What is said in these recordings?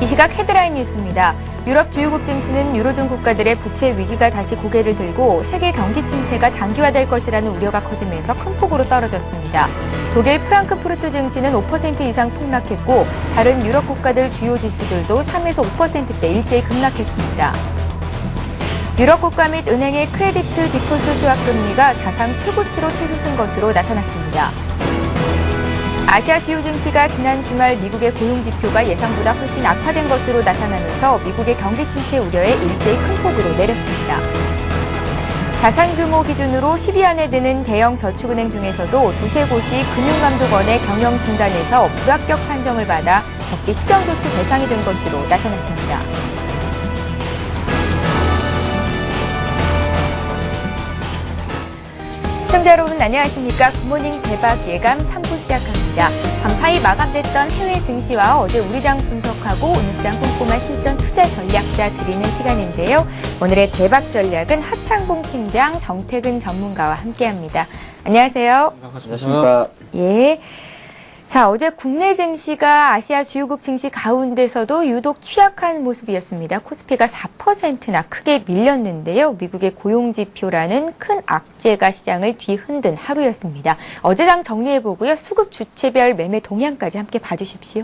이 시각 헤드라인 뉴스입니다. 유럽 주요국 증시는 유로존 국가들의 부채 위기가 다시 고개를 들고 세계 경기 침체가 장기화될 것이라는 우려가 커지면서 큰 폭으로 떨어졌습니다. 독일 프랑크푸르트 증시는 5% 이상 폭락했고 다른 유럽 국가들 주요 지수들도 3에서 5%대 일제히 급락했습니다. 유럽 국가 및 은행의 크레디트 디폴트 스왑 금리가 사상 최고치로 치솟은 것으로 나타났습니다. 아시아 주요 증시가 지난 주말 미국의 고용 지표가 예상보다 훨씬 악화된 것으로 나타나면서 미국의 경기 침체 우려에 일제히 큰 폭으로 내렸습니다. 자산 규모 기준으로 10위 안에 드는 대형 저축은행 중에서도 두세 곳이 금융감독원의 경영 중단에서 불합격 판정을 받아 적기 시정조치 대상이 된 것으로 나타났습니다. 시청자 여러분 안녕하십니까? 굿모닝 대박 예감 3부 시작합니다. 밤사이 마감됐던 해외 증시와 어제 우리장 분석하고 오늘장 꼼꼼한 실전 투자 전략자 드리는 시간인데요. 오늘의 대박 전략은 하창봉 팀장, 정태근 전문가와 함께합니다. 안녕하세요. 안녕하십니까? 예. 자, 어제 국내 증시가 아시아 주요국 증시 가운데서도 유독 취약한 모습이었습니다. 코스피가 4%나 크게 밀렸는데요. 미국의 고용지표라는 큰 악재가 시장을 뒤흔든 하루였습니다. 어제장 정리해보고요. 수급 주체별 매매 동향까지 함께 봐주십시오.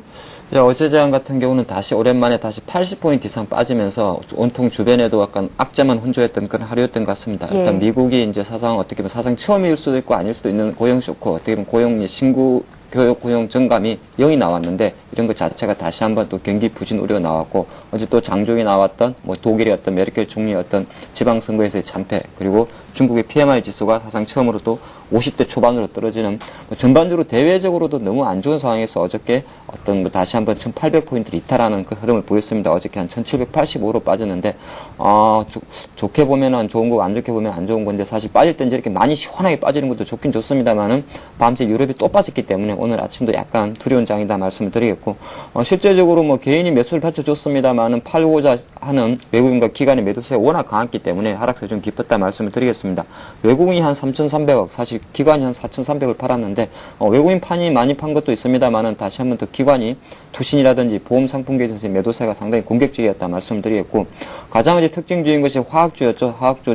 네, 어제장 같은 경우는 다시 오랜만에 다시 80포인트 이상 빠지면서 온통 주변에도 약간 악재만 혼조했던 그런 하루였던 것 같습니다. 예. 일단 미국이 이제 어떻게 보면 사상 처음일 수도 있고 아닐 수도 있는 고용 쇼크, 어떻게 보면 고용 신규 교육 고용 증감이 0이 나왔는데 이런 것 자체가 다시 한번 또 경기 부진 우려가 나왔고 어제 또 장중에 나왔던 독일의 어떤 메르켈 총리의 어떤 지방선거에서의 참패 그리고 중국의 PMI 지수가 사상 처음으로 또 50대 초반으로 떨어지는 전반적으로 대외적으로도 너무 안 좋은 상황에서 어저께 어떤 다시 한번 1800포인트를 이탈하는 그 흐름을 보였습니다. 어저께 한 1785로 빠졌는데 좋게 보면은 좋은 거고 안 좋게 보면 안 좋은 건데 사실 빠질 땐 저렇게 많이 시원하게 빠지는 것도 좋긴 좋습니다만은 밤새 유럽이 또 빠졌기 때문에 오늘 아침도 약간 두려운 장이다 말씀을 드리겠고 실제적으로 개인이 매수를 받쳐줬습니다만은 팔고자 하는 외국인과 기관의 매도세가 워낙 강했기 때문에 하락세 좀 깊었다 말씀을 드리겠습니다. 외국인이 한 3,300억 사실 기관이 한 4,300을 팔았는데 외국인 판이 많이 판 것도 있습니다만은 다시 한번 또 기관이 투신이라든지 보험 상품계에 있어서 매도세가 상당히 공격적이었다 말씀을 드리겠고 가장 이제 특징적인 것이 화학주였죠. 화학주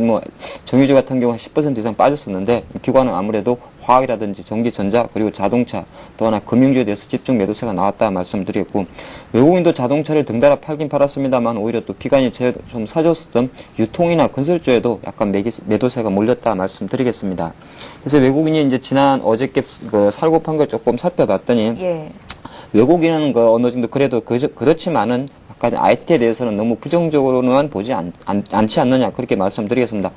정유주 같은 경우 한 10% 이상 빠졌었는데 기관은 아무래도 화학이라든지 전기, 전자 그리고 자동차 또 하나 금융주에 대해서 집중 매도세가 나왔다 말씀드리겠고 외국인도 자동차를 등달아 팔긴 팔았습니다만 오히려 또 기관이 좀 사줬었던 유통이나 건설주에도 약간 매도세가 몰렸다 말씀드리겠습니다. 그래서 외국인이 이제 어저께 살고 판 걸 조금 살펴봤더니 예. 외국인은 어느 정도 그래도 그렇지만은 약간 IT에 대해서는 너무 부정적으로는 보지 않지 않느냐 그렇게 말씀드리겠습니다.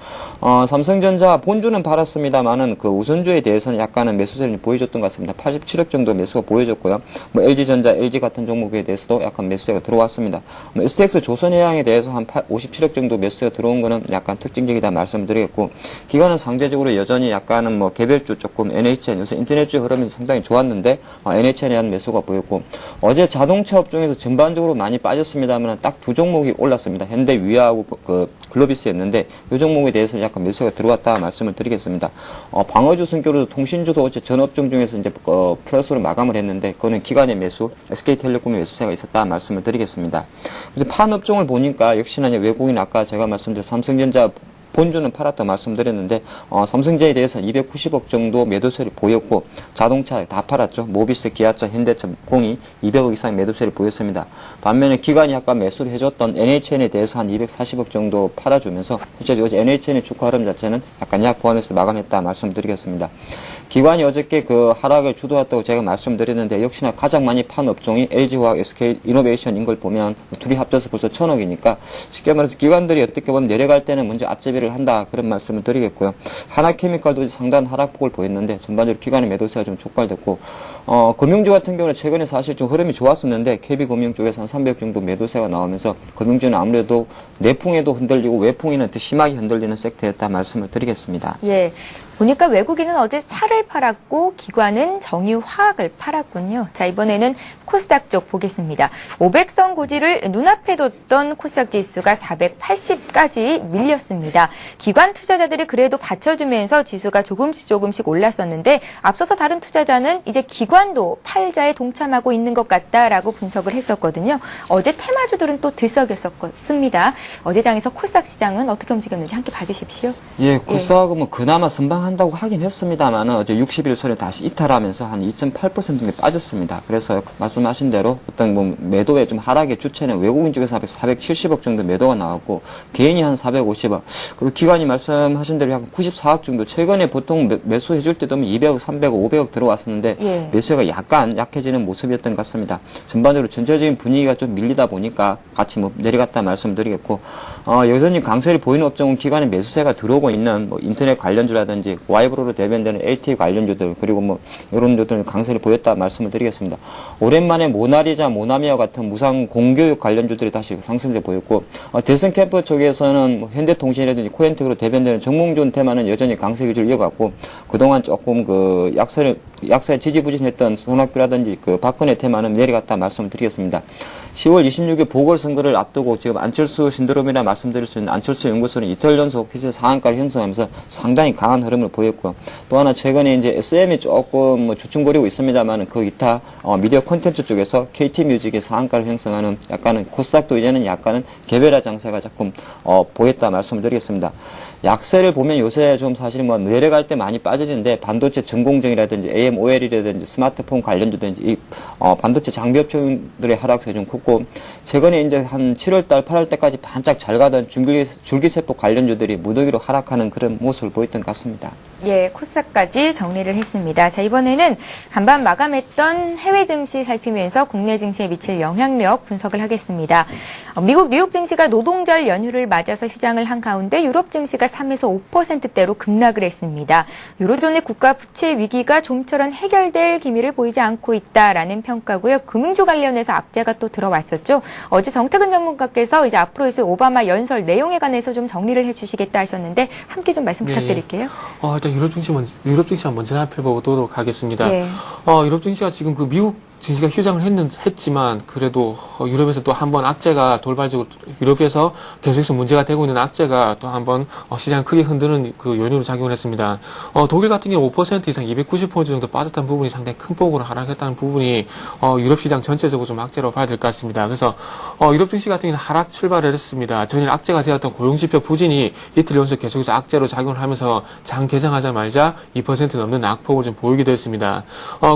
삼성전자 본주는 팔았습니다만은 우선주에 대해서는 약간은 매수세를 보여줬던 것 같습니다. 87억 정도 매수가 보여줬고요. LG전자, LG 같은 종목에 대해서도 약간 매수세가 들어왔습니다. STX 조선해양에 대해서 한 57억 정도 매수세가 들어온 거는 약간 특징적이다 말씀드리겠고 기관은 상대적으로 여전히 약간은 개별주 조금 NHN 요새 인터넷주의 흐름이 상당히 좋았는데 NHN에 대한 매수가 보였고 어제 자동차 업종에서 전반적으로 많이 빠졌습니다만 딱 두 종목이 올랐습니다. 현대위아하고 글로비스였는데 이 종목에 대해서는 약간 매수가 들어왔다 말씀을 드리겠습니다. 방어주 순교로도 통신주도 어제 전 업종 중에서 이제 플러스로 마감을 했는데 그거는 기관의 매수, SK텔레콤의 매수세가 있었다 말씀을 드리겠습니다. 근데 판 업종을 보니까 역시나 이제 외국인 아까 제가 말씀드린 삼성전자 본주는 팔았다 말씀드렸는데 삼성전자에 대해서는 290억 정도 매도세를 보였고 자동차 다 팔았죠. 모비스, 기아차, 현대차, 공이 200억 이상의 매도세를 보였습니다. 반면에 기관이 아까 매수를 해줬던 NHN에 대해서 한 240억 정도 팔아주면서 실제 어제 NHN의 주가 흐름 자체는 약간 약 포함해서 마감했다 말씀드리겠습니다. 기관이 어저께 하락을 주도했다고 제가 말씀드렸는데 역시나 가장 많이 판 업종이 LG화학, SK이노베이션인 걸 보면 둘이 합쳐서 벌써 1,000억이니까 쉽게 말해서 기관들이 어떻게 보면 내려갈 때는 먼저 앞제비를 한다 그런 말씀을 드리겠고요. 하나케미칼도 상당한 하락폭을 보였는데 전반적으로 기관의 매도세가 좀 촉발됐고 금융주 같은 경우는 최근에 사실 좀 흐름이 좋았었는데 KB금융 쪽에서 한 300억 정도 매도세가 나오면서 금융주는 아무래도 내풍에도 흔들리고 외풍에는 더 심하게 흔들리는 섹터였다 말씀을 드리겠습니다. 예. 보니까 외국인은 어제 차를 팔았고 기관은 정유화학을 팔았군요. 자, 이번에는 코스닥 쪽 보겠습니다. 500선 고지를 눈앞에 뒀던 코스닥 지수가 480까지 밀렸습니다. 기관 투자자들이 그래도 받쳐주면서 지수가 조금씩 올랐었는데 앞서서 다른 투자자는 이제 기관도 팔자에 동참하고 있는 것 같다라고 분석을 했었거든요. 어제 테마주들은 또 들썩였었습니다. 어제 장에서 코스닥 시장은 어떻게 움직였는지 함께 봐주십시오. 예, 코스닥은 뭐 그나마 선방한다고 하긴 했습니다만 어제 60일선을 다시 이탈하면서 한 2.8% 정도 빠졌습니다. 그래서 말씀하신 대로 어떤 뭐 매도의 좀 하락의 주체는 외국인 쪽에서 470억 정도 매도가 나왔고 개인이 한 450억 그리고 기관이 말씀하신 대로 한 94억 정도 최근에 보통 매수해줄 때도 200억, 300억, 500억 들어왔었는데 예. 매수가 약간 약해지는 모습이었던 것 같습니다. 전반적으로 전체적인 분위기가 좀 밀리다 보니까 같이 뭐 내려갔다 말씀드리겠고 여전히 강세를 보이는 업종은 기관의 매수세가 들어오고 있는 뭐 인터넷 관련주라든지 와이브로로 대변되는 LTE 관련주들 그리고 뭐 이런 주들은 강세를 보였다 말씀을 드리겠습니다. 오랜만에 모나리자, 모나미와 같은 무상 공교육 관련주들이 다시 상승돼 보였고 대선 캠프 쪽에서는 뭐 현대통신이라든지 코엔텍으로 대변되는 정몽준 테마는 여전히 강세 기조를 이어갔고 그동안 조금 그 약세에 지지부진했던 손학규라든지 그 박근혜 테마는 내려갔다 말씀을 드리겠습니다. 10월 26일 보궐선거를 앞두고 지금 안철수 신드롬이라 말씀드릴 수 있는 안철수 연구소는 이틀 연속 기세 상한가를 형성하면서 상당히 강한 흐름을 보였고요. 또 하나 최근에 이제 SM이 조금 뭐 주춤거리고 있습니다만 그 기타 미디어 콘텐츠 쪽에서 KT뮤직의 상한가를 형성하는 약간은 코스닥도 이제는 약간은 개별화 장세가 조금 보였다 말씀을 드리겠습니다. 약세를 보면 요새 좀 사실 뭐 내려갈 때 많이 빠지는데 반도체 전공정이라든지 AMOL이라든지 스마트폰 관련주든지 이 반도체 장비업체들의 하락세가 좀 컸고 최근에 이제 한 7월달, 8월달까지 반짝 잘 가던 줄기세포 관련주들이 무더기로 하락하는 그런 모습을 보였던 것 같습니다. 예, 코스닥까지 정리를 했습니다. 자, 이번에는 간밤 마감했던 해외 증시 살피면서 국내 증시에 미칠 영향력 분석을 하겠습니다. 미국 뉴욕 증시가 노동절 연휴를 맞아서 휴장을 한 가운데 유럽 증시가 3에서 5%대로 급락을 했습니다. 유로존의 국가 부채 위기가 좀처럼 해결될 기미를 보이지 않고 있다라는 평가고요. 금융주 관련해서 악재가 또 들어왔었죠. 어제 정태근 전문가께서 이제 앞으로 있을 오바마 연설 내용에 관해서 좀 정리를 해주시겠다 하셨는데 함께 좀 말씀 부탁드릴게요. 일단 유럽 증시만 먼저 살펴보도록 하겠습니다. 예. 유럽 증시가 지금 그 미국 증시가 휴장을 했지만 그래도 유럽에서 또 한 번 악재가 돌발적으로 유럽에서 계속해서 문제가 되고 있는 악재가 또 한 번 시장을 크게 흔드는 그 요인으로 작용을 했습니다. 독일 같은 경우는 5% 이상 290포인트 정도 빠졌다는 부분이 상당히 큰 폭으로 하락했다는 부분이 유럽 시장 전체적으로 좀 악재로 봐야 될 것 같습니다. 그래서 유럽 증시 같은 경우는 하락 출발을 했습니다. 전일 악재가 되었던 고용지표 부진이 이틀 연속 계속해서 악재로 작용을 하면서 장 개장하자마자 2% 넘는 낙폭을 좀 보이게 됐습니다.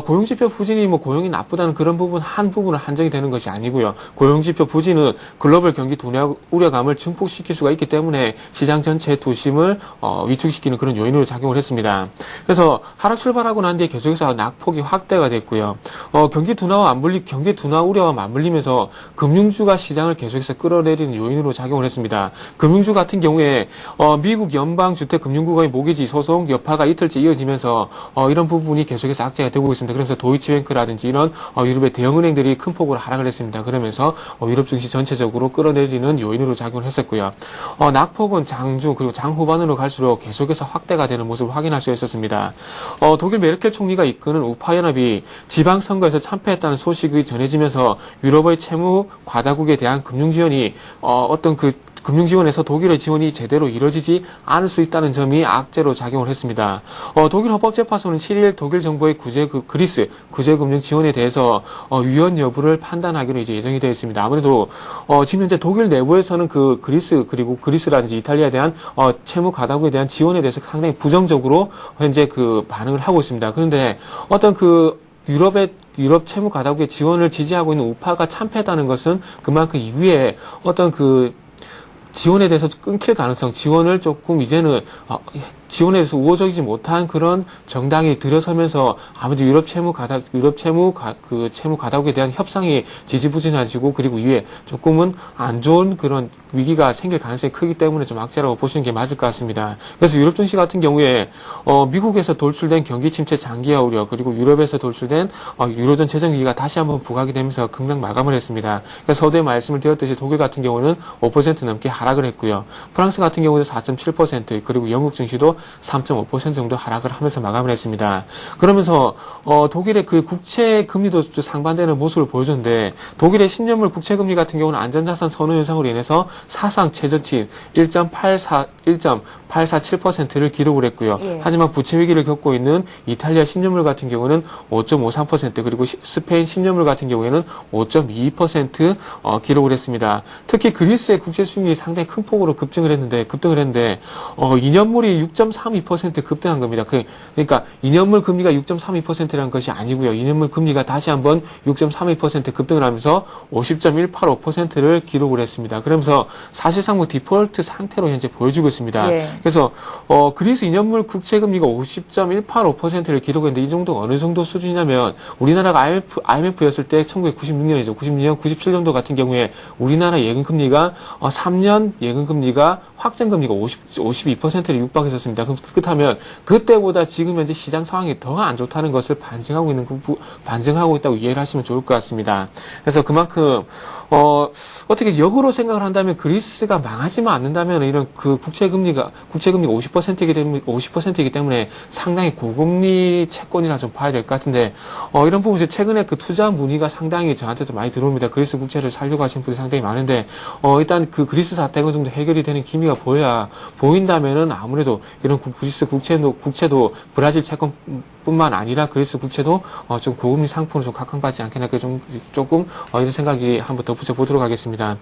고용지표 부진이 뭐 고용이 나쁘다는 그런 부분 한 부분은 한정이 되는 것이 아니고요. 고용지표 부진은 글로벌 경기 둔화 우려감을 증폭시킬 수가 있기 때문에 시장 전체의 투심을 위축시키는 그런 요인으로 작용을 했습니다. 그래서 하락 출발하고 난 뒤에 계속해서 낙폭이 확대가 됐고요. 경기 둔화 우려와 맞물리면서 금융주가 시장을 계속해서 끌어내리는 요인으로 작용을 했습니다. 금융주 같은 경우에 미국 연방주택금융구간의 모기지 소송 여파가 이틀째 이어지면서 이런 부분이 계속해서 악재가 되고 있습니다. 그러면서 도이치뱅크라든지 이런 유럽의 대형은행들이 큰 폭으로 하락을 했습니다. 그러면서 유럽 증시 전체적으로 끌어내리는 요인으로 작용을 했었고요. 낙폭은 장중 그리고 장 후반으로 갈수록 계속해서 확대가 되는 모습을 확인할 수 있었습니다. 독일 메르켈 총리가 이끄는 우파 연합이 지방선거에서 참패했다는 소식이 전해지면서 유럽의 채무 과다국에 대한 금융 지원이 금융 지원에서 독일의 지원이 제대로 이뤄지지 않을 수 있다는 점이 악재로 작용을 했습니다. 독일 헌법재판소는 7일 독일 정부의 그리스 구제금융 지원에 대해서 위헌 여부를 판단하기로 이제 예정이 되어 있습니다. 아무래도 지금 현재 독일 내부에서는 그 그리스 그리고 그리스라든지 이탈리아에 대한 채무 과다국에 대한 지원에 대해서 상당히 부정적으로 현재 그 반응을 하고 있습니다. 그런데 유럽 채무 과다국의 지원을 지지하고 있는 우파가 참패했다는 것은 그만큼 이후에 지원에 대해서 끊길 가능성, 지원을 조금 이제는 지원에 대해서 우호적이지 못한 그런 정당이 들어서면서 아무래도 유럽 채무 과다국에 대한 협상이 지지부진해지고 그리고 이후에 조금은 안 좋은 그런 위기가 생길 가능성이 크기 때문에 좀 악재라고 보시는 게 맞을 것 같습니다. 그래서 유럽 증시 같은 경우에 미국에서 돌출된 경기 침체 장기화 우려 그리고 유럽에서 돌출된 유로존 재정 위기가 다시 한번 부각이 되면서 급락 마감을 했습니다. 그래서 서두에 말씀을 드렸듯이 독일 같은 경우는 5% 넘게 하락을 했고요. 프랑스 같은 경우는 4.7% 그리고 영국 증시도 3.5% 정도 하락을 하면서 마감을 했습니다. 그러면서 독일의 그 국채 금리도 상반되는 모습을 보여줬는데 독일의 10년물 국채 금리 같은 경우는 안전자산 선호 현상으로 인해서 사상 최저치 1.847%를 기록을 했고요. 예. 하지만 부채 위기를 겪고 있는 이탈리아 10년물 같은 경우는 5.53% 그리고 스페인 10년물 같은 경우에는 5.22% 기록을 했습니다. 특히 그리스의 국채 수익률이 상당히 큰 폭으로 급등을 했는데 2년물이 6.32% 급등한 겁니다. 그러니까 2년물 금리가 6.32%라는 것이 아니고요. 2년물 금리가 다시 한번 6.32% 급등을 하면서 50.185%를 기록을 했습니다. 그러면서 사실상 뭐 디폴트 상태로 현재 보여주고 있습니다. 예. 그래서 그리스 2년물 국채 금리가 50.185%를 기록했는데 이 정도가 어느 정도 수준이냐면 우리나라가 IMF였을 때 1996년이죠. 96년, 97년도 같은 경우에 우리나라 예금금리가 3년 예금금리가 확정금리가 52%를 육박했었습니다. 그렇다면 그때보다 지금 현재 시장 상황이 더 안 좋다는 것을 반증하고 있다고 이해를 하시면 좋을 것 같습니다. 그래서 그만큼 어떻게 역으로 생각을 한다면 그리스가 망하지만 않는다면 이런 그 국채금리가 50%이기 때문에 상당히 고금리 채권이라 좀 봐야 될 것 같은데 이런 부분에서 최근에 그 투자 문의가 상당히 저한테도 많이 들어옵니다. 그리스 국채를 살려고 하시는 분들이 상당히 많은데 일단 그 그리스 사태가 어느 정도 해결이 되는 기미가 보인다면은 아무래도 이런 그리스 국채도 브라질 채권뿐만 아니라 그리스 국채도 좀 고금리 상품으로 좀 각광받지 않겠나 조금 이런 생각이 한번 덧붙여 보도록 하겠습니다.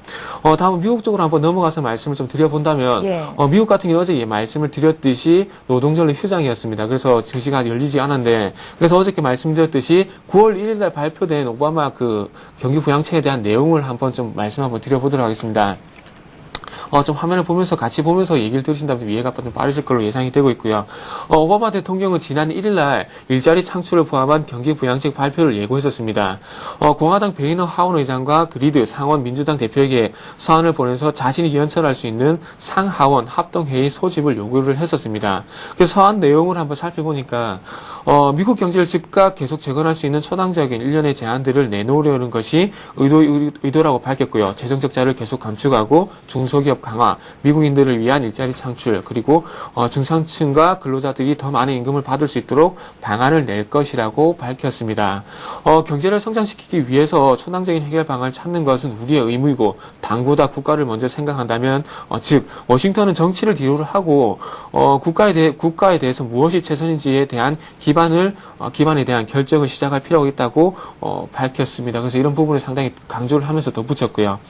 다음 미국 쪽으로 한번 넘어가서 말씀을 좀 드려본다면 예. 미국 같은 경우 어제 말씀을 드렸듯이 노동절로 휴장이었습니다. 그래서 증시가 열리지 않았는데 그래서 어저께 말씀드렸듯이 9월 1일 날 발표된 오바마 그 경기 부양책에 대한 내용을 한번 좀 말씀 한번 드려보도록 하겠습니다. 좀 화면을 보면서 같이 보면서 얘기를 들으신다면 이해가 좀 빠르실 걸로 예상이 되고 있고요. 오바마 대통령은 지난 1일 날 일자리 창출을 포함한 경기 부양책 발표를 예고했었습니다. 공화당 베이너 하원 의장과 리드 상원 민주당 대표에게 서한을 보내서 자신이 연설할 수 있는 상하원 합동회의 소집을 요구를 했었습니다. 그 서한 내용을 한번 살펴보니까 미국 경제를 즉각 계속 재건할 수 있는 초당적인 일련의 제안들을 내놓으려는 것이 의도라고 밝혔고요. 재정 적자를 계속 감축하고 중소기업 강화, 미국인들을 위한 일자리 창출, 그리고 중산층과 근로자들이 더 많은 임금을 받을 수 있도록 방안을 낼 것이라고 밝혔습니다. 경제를 성장시키기 위해서 초당적인 해결 방안을 찾는 것은 우리의 의무이고 당보다 국가를 먼저 생각한다면 즉 워싱턴은 정치를 뒤로를 하고 국가에 대해서 무엇이 최선인지에 대한 기반에 대한 결정을 시작할 필요가 있다고 밝혔습니다. 그래서 이런 부분을 상당히 강조를 하면서 덧붙였고요.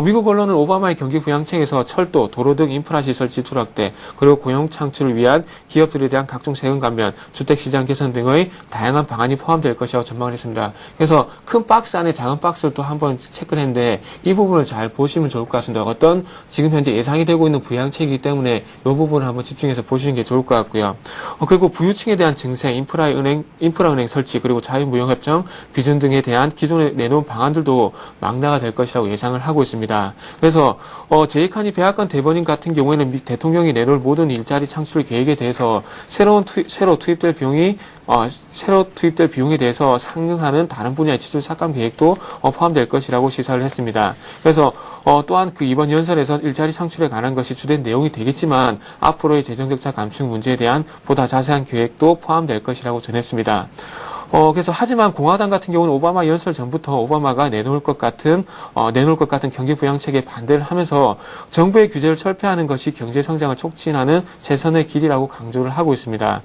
미국 언론은 오바마의 경기 부양책에서 철도, 도로 등 인프라 시설 지출 확대, 그리고 고용 창출을 위한 기업들에 대한 각종 세금 감면, 주택 시장 개선 등의 다양한 방안이 포함될 것이라고 전망을 했습니다. 그래서 큰 박스 안에 작은 박스를 또 한번 체크를 했는데 이 부분을 잘 보시면 좋을 것 같습니다. 어떤 지금 현재 예상이 되고 있는 부양책이기 때문에 이 부분을 한번 집중해서 보시는 게 좋을 것 같고요. 그리고 부유층에 대한 증세, 인프라은행 설치, 그리고 자유무역협정, 비준 등에 대한 기존에 내놓은 방안들도 망라가 될 것이라고 예상을 하고 있습니다. 그래서 제이카니 백악관 대변인 같은 경우에는 대통령이 내놓을 모든 일자리 창출 계획에 대해서 새로 투입될 비용에 대해서 상응하는 다른 분야의 지출 삭감 계획도 포함될 것이라고 시사를 했습니다. 그래서 또한 그 이번 연설에서 일자리 창출에 관한 것이 주된 내용이 되겠지만 앞으로의 재정적자 감축 문제에 대한 보다 자세한 계획도 포함될 것이라고 전했습니다. 그래서 하지만 공화당 같은 경우는 오바마 연설 전부터 오바마가 내놓을 것 같은 경기 부양책에 반대를 하면서 정부의 규제를 철폐하는 것이 경제 성장을 촉진하는 최선의 길이라고 강조를 하고 있습니다.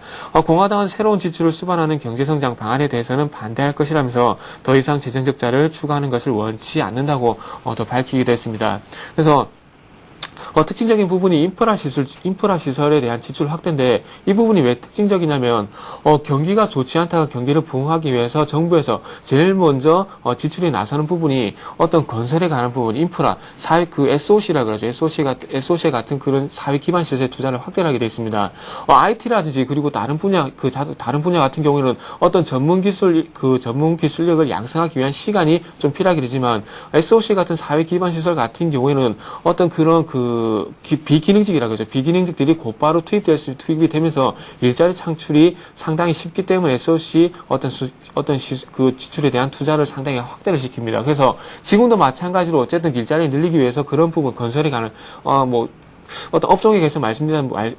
공화당은 새로운 지출을 수반하는 경제 성장 방안에 대해서는 반대할 것이라면서 더 이상 재정 적자를 추구하는 것을 원치 않는다고 더 밝히기도 했습니다. 그래서 특징적인 부분이 인프라 시설에 대한 지출 확대인데 이 부분이 왜 특징적이냐면 경기가 좋지 않다가 경기를 부흥하기 위해서 정부에서 제일 먼저 지출에 나서는 부분이 어떤 건설에 관한 부분, 인프라, 사회 그 SOC라 그러죠. SOC 같은 그런 사회 기반 시설에 투자를 확대하게 되어 있습니다. IT라든지 그리고 다른 분야 같은 경우에는 어떤 전문 기술력을 양성하기 위한 시간이 좀 필요하게 되지만 SOC 같은 사회 기반 시설 같은 경우에는 어떤 그런 비기능직이라고 하죠. 비기능직들이 곧바로 투입이 되면서 일자리 창출이 상당히 쉽기 때문에 SOC 그 지출에 대한 투자를 상당히 확대를 시킵니다. 그래서 지금도 마찬가지로 어쨌든 일자리를 늘리기 위해서 그런 부분 건설에 관한 어떤 업종에 대해서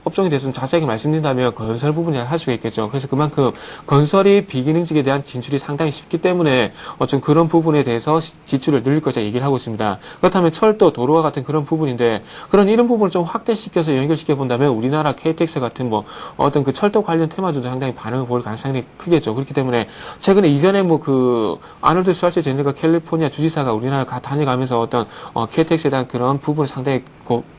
업종에 대해서 좀 자세하게 말씀드린다면 건설 부분이라 할 수가 있겠죠. 그래서 그만큼 건설이 비기능직에 대한 진출이 상당히 쉽기 때문에 좀 그런 부분에 대해서 지출을 늘릴 것이라 얘기를 하고 있습니다. 그렇다면 철도, 도로와 같은 그런 부분인데 이런 부분을 좀 확대시켜서 연결시켜 본다면 우리나라 KTX 같은 어떤 그 철도 관련 테마주도 상당히 반응을 보일 가능성이 크겠죠. 그렇기 때문에 최근에 이전에 아놀드 슈왈제네거 캘리포니아 주지사가 우리나라 다녀가면서 어떤 KTX에 대한 그런 부분을 상당히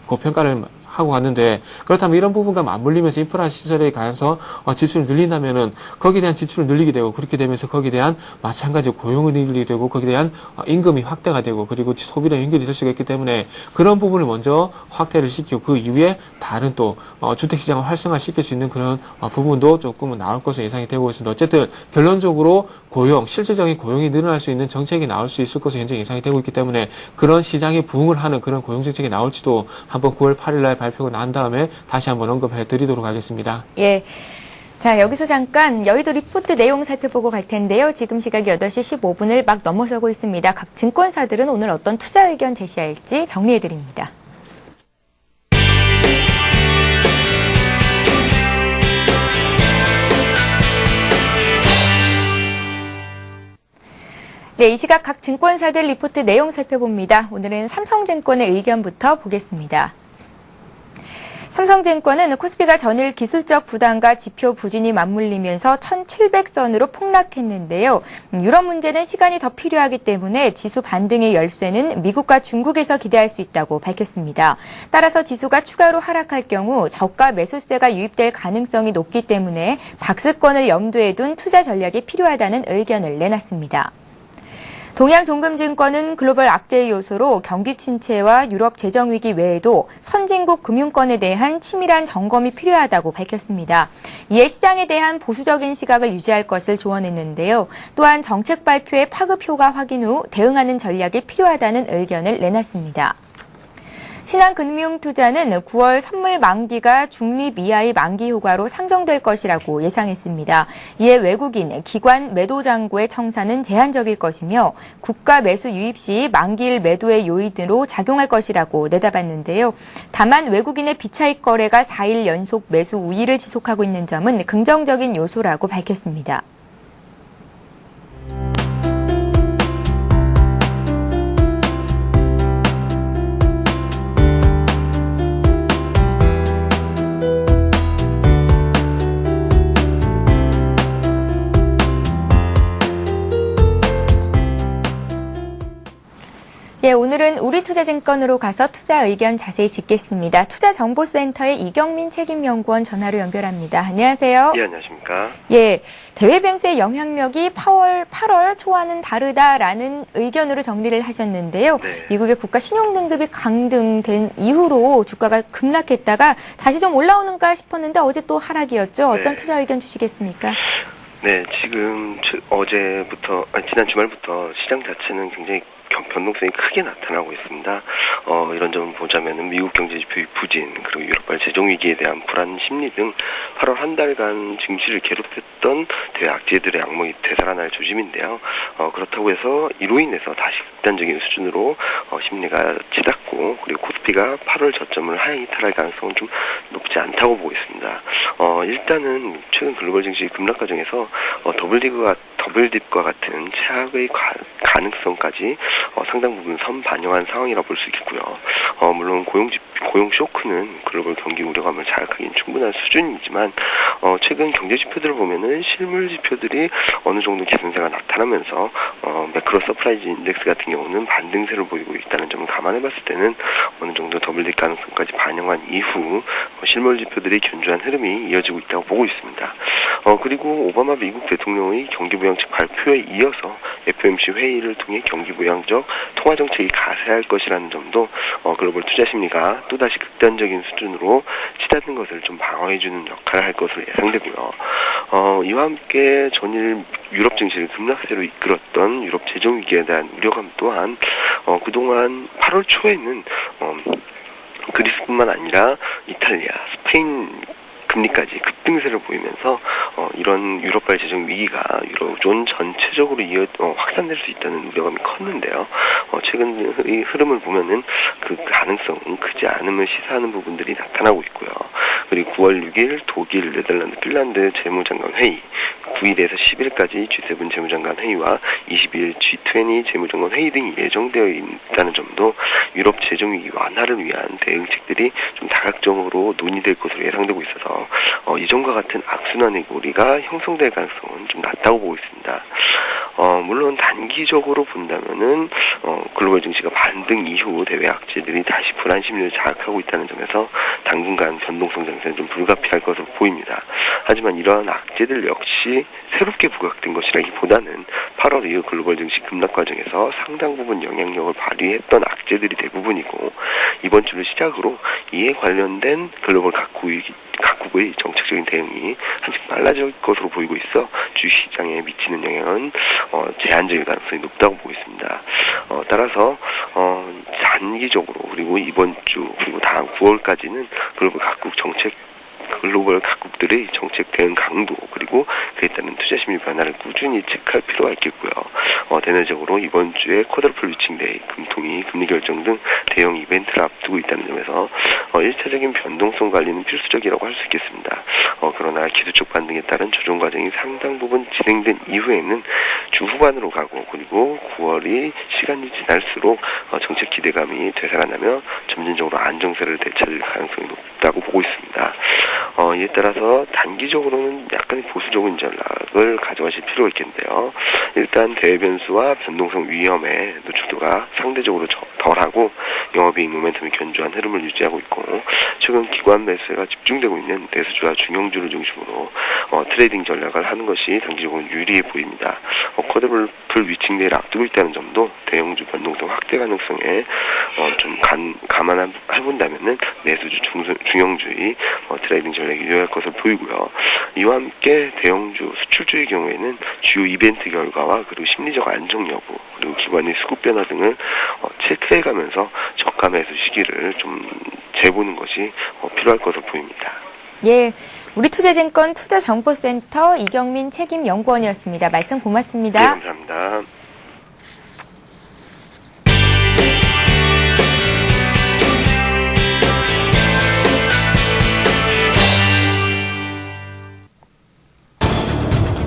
고평가를 하고 갔는데, 그렇다면 이런 부분과 맞물리면서 인프라 시설에 관해서 지출을 늘린다면은 거기에 대한 지출을 늘리게 되고, 그렇게 되면서 거기에 대한 마찬가지로 고용을 늘리게 되고, 거기에 대한 임금이 확대가 되고, 그리고 소비랑 연결이 될 수가 있기 때문에 그런 부분을 먼저 확대를 시키고 그 이후에 다른 또 주택시장을 활성화시킬 수 있는 그런 부분도 조금은 나올 것으로 예상이 되고 있습니다. 어쨌든 결론적으로 실질적인 고용이 늘어날 수 있는 정책이 나올 수 있을 것으로 현재 예상이 되고 있기 때문에 그런 시장이 부흥을 하는 그런 고용 정책이 나올지도 한번 9월 8일 날 발표가 난 다음에 다시 한번 언급해 드리도록 하겠습니다. 예. 자, 여기서 잠깐 여의도 리포트 내용 살펴보고 갈 텐데요. 지금 시각이 8시 15분을 막 넘어서고 있습니다. 각 증권사들은 오늘 어떤 투자 의견 제시할지 정리해 드립니다. 네, 이 시각 각 증권사들 리포트 내용 살펴봅니다. 오늘은 삼성증권의 의견부터 보겠습니다. 삼성증권은 코스피가 전일 기술적 부담과 지표 부진이 맞물리면서 1700선으로 폭락했는데요. 유럽 문제는 시간이 더 필요하기 때문에 지수 반등의 열쇠는 미국과 중국에서 기대할 수 있다고 밝혔습니다. 따라서 지수가 추가로 하락할 경우 저가 매수세가 유입될 가능성이 높기 때문에 박스권을 염두에 둔 투자 전략이 필요하다는 의견을 내놨습니다. 동양종금증권은 글로벌 악재 요소로 경기 침체와 유럽 재정위기 외에도 선진국 금융권에 대한 치밀한 점검이 필요하다고 밝혔습니다. 이에 시장에 대한 보수적인 시각을 유지할 것을 조언했는데요. 또한 정책 발표의 파급 효과 확인 후 대응하는 전략이 필요하다는 의견을 내놨습니다. 신한금융투자는 9월 선물 만기가 중립 이하의 만기 효과로 상정될 것이라고 예상했습니다. 이에 외국인, 기관 매도 잔고의 청산은 제한적일 것이며 국가 매수 유입 시 만기일 매도의 요인으로 작용할 것이라고 내다봤는데요. 다만 외국인의 비차익 거래가 4일 연속 매수 우위를 지속하고 있는 점은 긍정적인 요소라고 밝혔습니다. 예, 오늘은 우리투자증권으로 가서 투자 의견 자세히 짚겠습니다. 투자정보센터의 이경민 책임연구원 전화로 연결합니다. 안녕하세요. 예, 안녕하십니까. 예, 대외 변수의 영향력이 8월 초와는 다르다라는 의견으로 정리를 하셨는데요. 네. 미국의 국가 신용등급이 강등된 이후로 주가가 급락했다가 다시 좀 올라오는가 싶었는데 어제 또 하락이었죠. 어떤 네. 투자 의견 주시겠습니까? 네, 지금 지난 주말부터 시장 자체는 굉장히 변동성이 크게 나타나고 있습니다. 이런 점을 보자면은 미국 경제 지표의 부진, 그리고 유럽발 재정 위기에 대한 불안 심리 등 8월 한 달간 증시를 괴롭혔던 대외 악재들의 악몽이 되살아날 조짐인데요. 그렇다고 해서 이로 인해서 다시 극단적인 수준으로 심리가 치닫고, 그리고 코스피가 8월 저점을 하향 이탈할 가능성은 좀 높지 않다고 보고 있습니다. 일단은 최근 글로벌 증시 급락 과정에서 더블딥과 같은 최악의 가능성까지 상당 부분 선반영한 상황이라 볼 수 있겠고요. 물론 고용 쇼크는 글로벌 경기 우려감을 자극하기는 충분한 수준이지만 최근 경제 지표들을 보면은 실물 지표들이 어느 정도 개선세가 나타나면서 매크로 서프라이즈 인덱스 같은 경우는 반등세를 보이고 있다는 점을 감안해봤을 때는 어느 정도 더블딥 가능성까지 반영한 이후 실물 지표들이 견조한 흐름이 이어지고 있다고 보고 있습니다. 그리고 오바마 미국 대통령의 경기부양책 발표에 이어서 FOMC 회의를 통해 경기부양적 통화정책이 가세할 것이라는 점도 글로벌 투자 심리가 또다시 극단적인 수준으로 치닫는 것을 좀 방어해주는 역할을 할 것으로 예상되고요. 이와 함께 전일 유럽 증시를 급락세로 이끌었던 유럽 재정위기에 대한 우려감 또한 그동안 8월 초에는 그리스뿐만 아니라 이탈리아, 스페인 금리까지 급등세를 보이면서 이런 유럽발 재정 위기가 유로존 전체적으로 확산될 수 있다는 우려감이 컸는데요. 최근의 흐름을 보면은 그 가능성은 크지 않음을 시사하는 부분들이 나타나고 있고요. 그리고 9월 6일 독일, 네덜란드, 핀란드 재무장관 회의, 9일에서 10일까지 G7 재무장관 회의와 22일 G20 재무장관 회의 등이 예정되어 있다는 점도 유럽 재정위기 완화를 위한 대응책들이 좀 다각적으로 논의될 것으로 예상되고 있어서 이전과 같은 악순환의 고리가 형성될 가능성은 좀 낮다고 보고 있습니다. 물론 단기적으로 본다면은 글로벌 증시가 반등 이후 대외 악재들이 다시 불안 심리를 자극하고 있다는 점에서 당분간 변동성 장세는 좀 불가피할 것으로 보입니다. 하지만 이러한 악재들 역시 새롭게 부각된 것이라기보다는 8월 이후 글로벌 증시 급락 과정에서 상당 부분 영향력을 발휘했던 악재들이 대부분이고, 이번 주를 시작으로 이에 관련된 글로벌 각국의 정책적인 대응이 한층 빨라질 것으로 보이고 있어 주식시장에 미치는 영향은 제한적일 가능성이 높다고 보고 있습니다. 따라서 단기적으로 그리고 이번 주 그리고 다음 9월까지는 글로벌 각국들의 정책 대응 강도 그리고 그에 따른 투자 심리 변화를 꾸준히 체크할 필요가 있겠고요. 대내적으로 이번 주에 쿼드러플 위칭데이, 금통위, 금리 결정 등 대형 이벤트를 앞두고 있다는 점에서 1차적인 변동성 관리는 필수적이라고 할 수 있겠습니다. 그러나 기술적 반등에 따른 조정 과정이 상당 부분 진행된 이후에는 주 후반으로 가고, 그리고 9월이 시간이 지날수록 정책 기대감이 되살아나며 점진적으로 안정세를 되찾을 가능성이 높다고 보고 있습니다. 이에 따라서 단기적으로는 약간의 보수적인 전략을 가져가실 필요가 있겠는데요. 일단 대외 변수와 변동성 위험의 노출도가 상대적으로 덜하고 영업이익 모멘텀이 견조한 흐름을 유지하고 있고, 최근 기관 매수가 집중되고 있는 대수주와 중형주를 중심으로 트레이딩 전략을 하는 것이 단기적으로 유리해 보입니다. 쿼드러플 위칭데이를 앞두고 있다는 점도 대형주 변동성 확대 가능성에 좀 감안해본다면은 매수주, 중형주의 트레이딩 전략이 유효할 것으로 보이고요. 이와 함께 대형주, 수출주의 경우에는 주요 이벤트 결과와 그리고 심리적 안정 여부, 그리고 기관의 수급 변화 등을 체크해가면서 저가 매수 시기를 좀 재보는 것이 필요할 것으로 보입니다. 예, 우리투자증권 투자정보센터 이경민 책임연구원이었습니다. 말씀 고맙습니다. 네, 감사합니다.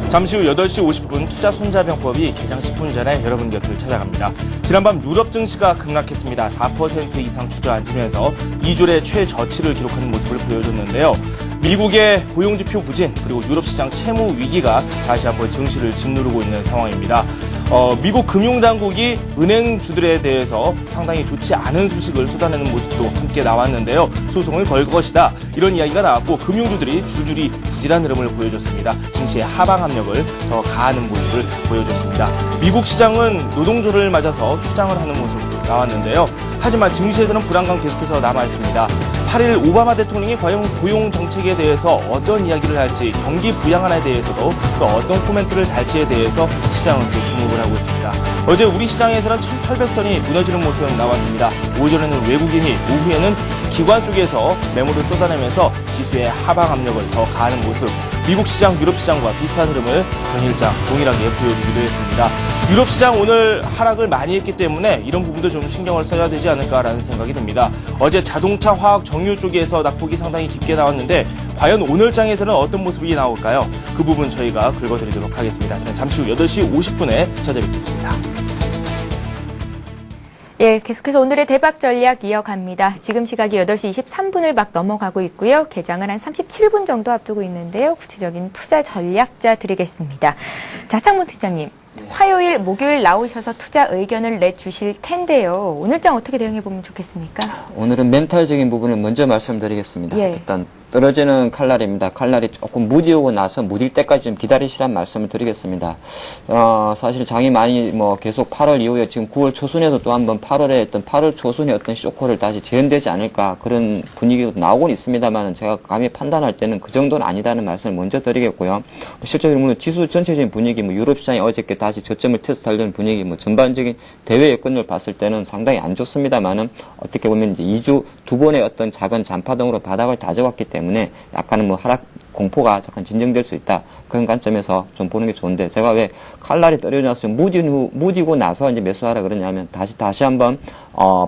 잠시 후 8시 50분 투자 손자병법이 개장 10분 전에 여러분 곁을 찾아갑니다. 지난밤 유럽 증시가 급락했습니다. 4% 이상 주저앉으면서 2주의 최저치를 기록하는 모습을 보여줬는데요. 미국의 고용지표 부진 그리고 유럽 시장 채무 위기가 다시 한번 증시를 짓누르고 있는 상황입니다. 미국 금융당국이 은행주들에 대해서 상당히 좋지 않은 소식을 쏟아내는 모습도 함께 나왔는데요. 소송을 걸 것이다, 이런 이야기가 나왔고 금융주들이 줄줄이 부진한 흐름을 보여줬습니다. 증시의 하방 압력을 더 가하는 모습을 보여줬습니다. 미국 시장은 노동조를 맞아서 휴장을 하는 모습이 나왔는데요. 하지만 증시에서는 불안감 계속해서 남아있습니다. 8일 오바마 대통령이 과연 고용 정책에 대해서 어떤 이야기를 할지, 경기 부양안에 대해서도 또 어떤 코멘트를 달지에 대해서 시장은 또 주목을 하고 있습니다. 어제 우리 시장에서는 1800선이 무너지는 모습 나왔습니다. 오전에는 외국인이, 오후에는 기관 쪽에서 매물을 쏟아내면서 지수의 하방 압력을 더 가하는 모습, 미국 시장, 유럽 시장과 비슷한 흐름을 전일장 동일하게 보여주기도 했습니다. 유럽 시장 오늘 하락을 많이 했기 때문에 이런 부분도 좀 신경을 써야 되지 않을까라는 생각이 듭니다. 어제 자동차, 화학, 정유 쪽에서 낙폭이 상당히 깊게 나왔는데 과연 오늘 장에서는 어떤 모습이 나올까요? 그 부분 저희가 긁어드리도록 하겠습니다. 저는 잠시 후 8시 50분에 찾아뵙겠습니다. 예, 계속해서 오늘의 대박 전략 이어갑니다. 지금 시각이 8시 23분을 막 넘어가고 있고요. 개장을 한 37분 정도 앞두고 있는데요. 구체적인 투자 전략자 드리겠습니다. 자, 창문 팀장님. 화요일, 목요일 나오셔서 투자 의견을 내주실 텐데요. 오늘 장 어떻게 대응해보면 좋겠습니까? 오늘은 멘탈적인 부분을 먼저 말씀드리겠습니다. 예. 일단 떨어지는 칼날입니다. 칼날이 조금 무디오고 나서 무딜 때까지 좀 기다리시란 말씀을 드리겠습니다. 사실 장이 많이 계속 8월 이후에 지금 9월 초순에도 또 한번 8월에 어떤 8월 초순에 어떤 쇼크를 다시 재현되지 않을까 그런 분위기가 나오곤 있습니다만 제가 감히 판단할 때는 그 정도는 아니다는 말씀을 먼저 드리겠고요. 실제로 물론 지수 전체적인 분위기, 유럽 시장이 어저께 다시 저점을 테스트하려는 분위기, 전반적인 대외 여건을 봤을 때는 상당히 안 좋습니다만은 어떻게 보면 이제 2주 두 번의 어떤 작은 잔파 등으로 바닥을 다져왔기 때문에 약간은 하락 공포가 잠깐 진정될 수 있다. 그런 관점에서 좀 보는 게 좋은데, 제가 왜 칼날이 떨어져서 무디고 나서 이제 매수하라 그러냐면, 다시 한번,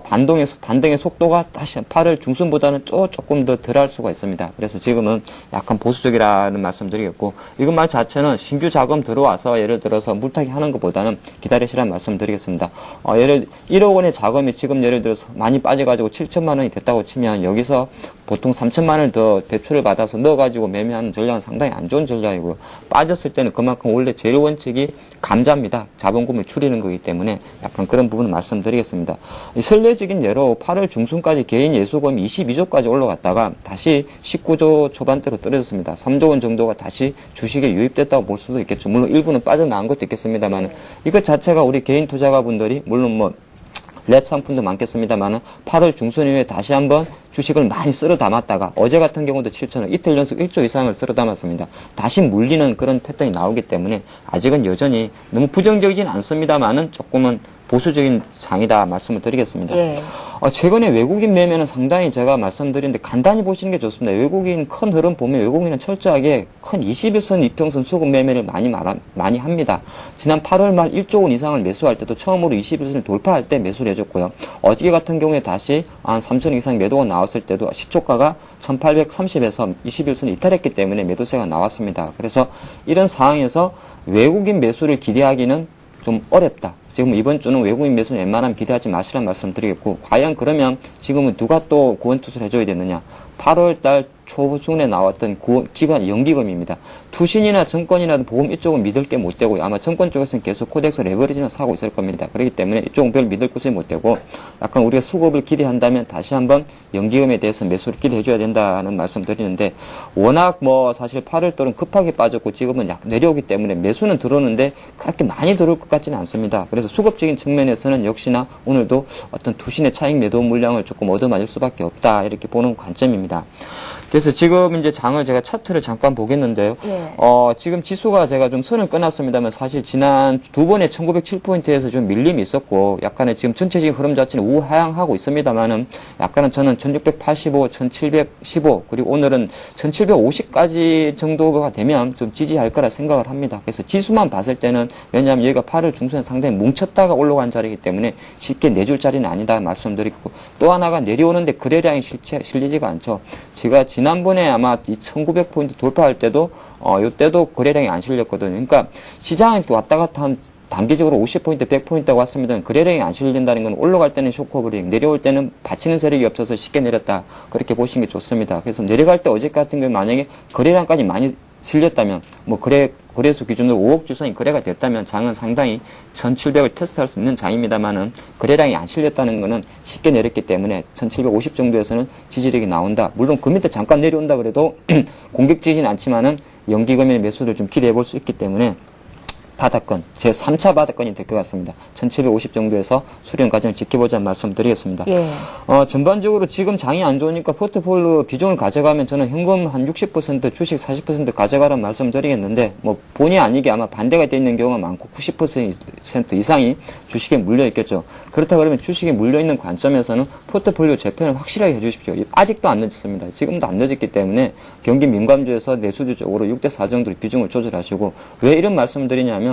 반등의 속도가 다시 8월 중순보다는 또 조금 더 덜 할 수가 있습니다. 그래서 지금은 약간 보수적이라는 말씀 드리겠고, 이것 말 자체는 신규 자금 들어와서 예를 들어서 물타기 하는 것보다는 기다리시라는 말씀 드리겠습니다. 1억 원의 자금이 지금 예를 들어서 많이 빠져가지고 7천만 원이 됐다고 치면 여기서 보통 3천만 원을 더 대출을 받아서 넣어가지고 매매하는 전략은 상당히 안 좋은 전략이고요. 빠졌을 때는 그만큼 원래 제일 원칙이 감자입니다. 자본금을 줄이는 거기 때문에 약간 그런 부분을 말씀드리겠습니다. 선례적인 예로 8월 중순까지 개인 예수금이 22조까지 올라갔다가 다시 19조 초반대로 떨어졌습니다. 3조 원 정도가 다시 주식에 유입됐다고 볼 수도 있겠죠. 물론 일부는 빠져나간 것도 있겠습니다만 이것 자체가 우리 개인 투자가분들이 물론 랩 상품도 많겠습니다만 8월 중순 이후에 다시 한번 주식을 많이 쓸어 담았다가 어제 같은 경우도 7천원 이틀 연속 1조 이상을 쓸어 담았습니다. 다시 물리는 그런 패턴이 나오기 때문에 아직은 여전히 너무 부정적이진 않습니다만은 조금은 보수적인 장이다 말씀을 드리겠습니다. 예. 최근에 외국인 매매는 상당히 제가 말씀드리는데 간단히 보시는 게 좋습니다. 외국인 큰 흐름 보면 외국인은 철저하게 큰 21선 이평선 수급 매매를 많이 합니다. 지난 8월 말 1조 원 이상을 매수할 때도 처음으로 21선을 돌파할 때 매수를 해줬고요. 어저께 같은 경우에 다시 한 3천 이상 매도가 나왔을 때도 시초가가 1830에서 21선 이탈했기 때문에 매도세가 나왔습니다. 그래서 이런 상황에서 외국인 매수를 기대하기는 좀 어렵다. 지금 이번 주는 외국인 매수는 웬만하면 기대하지 마시라는 말씀 드리겠고, 과연 그러면 지금은 누가 또 구원투수를 해줘야 되느냐. 8월달 초중에 나왔던 기관 연기금입니다. 투신이나 증권이나 보험 이쪽은 믿을 게 못 되고 아마 증권 쪽에서는 계속 코덱스 레버리지는 사고 있을 겁니다. 그렇기 때문에 이쪽은 별 믿을 곳이 못 되고 약간 우리가 수급을 기대한다면 다시 한번 연기금에 대해서 매수를 기대해 줘야 된다는 말씀 드리는데, 워낙 사실 8월달은 급하게 빠졌고 지금은 약 내려오기 때문에 매수는 들어오는데 그렇게 많이 들어올 것 같지는 않습니다. 그래서 수급적인 측면에서는 역시나 오늘도 어떤 투신의 차익 매도 물량을 조금 얻어맞을 수밖에 없다 이렇게 보는 관점입니다. 그래서 지금 이제 장을 제가 차트를 잠깐 보겠는데요. 예. 지금 지수가 제가 좀 선을 끊었습니다만 사실 지난 두 번에 1907포인트에서 좀 밀림이 있었고 약간의 지금 전체적인 흐름 자체는 우하향하고 있습니다만은 약간은 저는 1685, 1715 그리고 오늘은 1750까지 정도가 되면 좀 지지할 거라 생각을 합니다. 그래서 지수만 봤을 때는 왜냐하면 여기가 8월 중순에 상당히 뭉쳤다가 올라간 자리이기 때문에 쉽게 내줄 자리는 아니다 말씀드리고, 또 하나가 내려오는데 거래량이 실리지가 않죠. 제가 지난번에 아마 1900포인트 돌파할 때도 이때도 거래량이 안 실렸거든요. 그러니까 시장은 왔다 갔다 한 단기적으로 50포인트, 100포인트가 왔습니다. 거래량이 안 실린다는 건 올라갈 때는 쇼커브링, 내려올 때는 받치는 세력이 없어서 쉽게 내렸다. 그렇게 보시는 게 좋습니다. 그래서 내려갈 때 어제 같은 경우 만약에 거래량까지 많이 실렸다면 거래수 기준으로 5억 주선이 거래가 됐다면 장은 상당히 1700을 테스트할 수 있는 장입니다만은 거래량이 안 실렸다는 것은 쉽게 내렸기 때문에 1750 정도에서는 지지력이 나온다. 물론 그 밑에 잠깐 내려온다 그래도 공격적이진 않지만은 연기금의 매수를 좀 기대해 볼 수 있기 때문에 바닥권, 제 3차 바닥권이 될 것 같습니다. 1750 정도에서 수렴 과정을 지켜보자는 말씀 드리겠습니다. 예. 전반적으로 지금 장이 안 좋으니까 포트폴리오 비중을 가져가면 저는 현금 한 60%, 주식 40% 가져가라는 말씀 드리겠는데, 본의 아니게 아마 반대가 되어 있는 경우가 많고 90% 이상이 주식에 물려 있겠죠. 그렇다 그러면 주식에 물려 있는 관점에서는 포트폴리오 재편을 확실하게 해주십시오. 아직도 안 늦었습니다. 지금도 안 늦었기 때문에 경기 민감주에서 내수주적으로 6대4 정도로 비중을 조절하시고, 왜 이런 말씀을 드리냐면